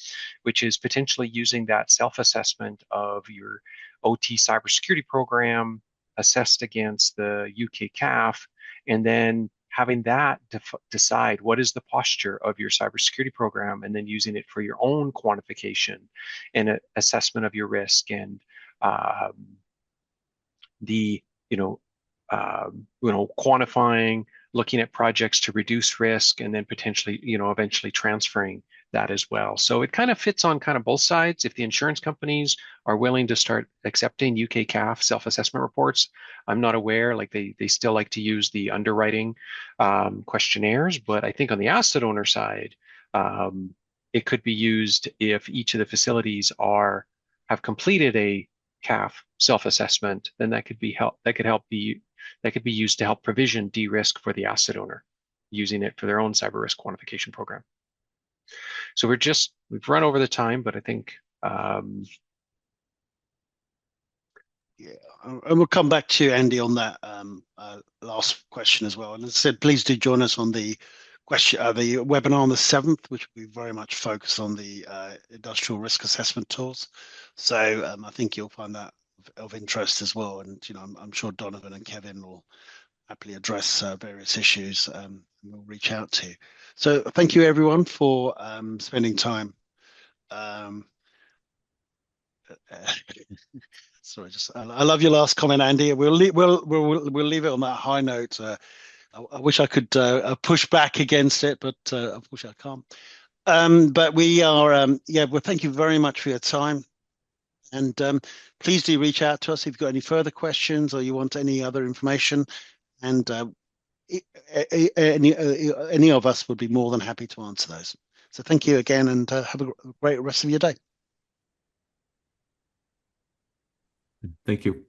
which is potentially using that self-assessment of your OT cybersecurity program assessed against the UK CAF, and then having that decide what is the posture of your cybersecurity program, and then using it for your own quantification and assessment of your risk and the quantifying, looking at projects to reduce risk, and then potentially eventually transferring that as well. So it kind of fits on kind of both sides. If the insurance companies are willing to start accepting UK CAF self-assessment reports, I'm not aware, like they still like to use the underwriting questionnaires, but I think on the asset owner side, it could be used if each of the facilities have completed a CAF self-assessment, then that could be used to help provision DeRISK for the asset owner, using it for their own cyber risk quantification program. So we've run over the time, but I think yeah, and we'll come back to you, Andy, on that last question as well. And as I said, please do join us on the webinar on the 7th, which will be very much focused on the industrial risk assessment tools. So I think you'll find that of interest as well. And I'm sure Donovan and Kevin will happily address various issues, and we'll reach out to you. So thank you everyone for spending time. Sorry, I love your last comment, Andy. We'll leave it on that high note. I wish I could push back against it, but unfortunately I can't. But we are, well, thank you very much for your time. And please do reach out to us if you've got any further questions or you want any other information. And any of us would be more than happy to answer those. So thank you again, and have a great rest of your day. Thank you.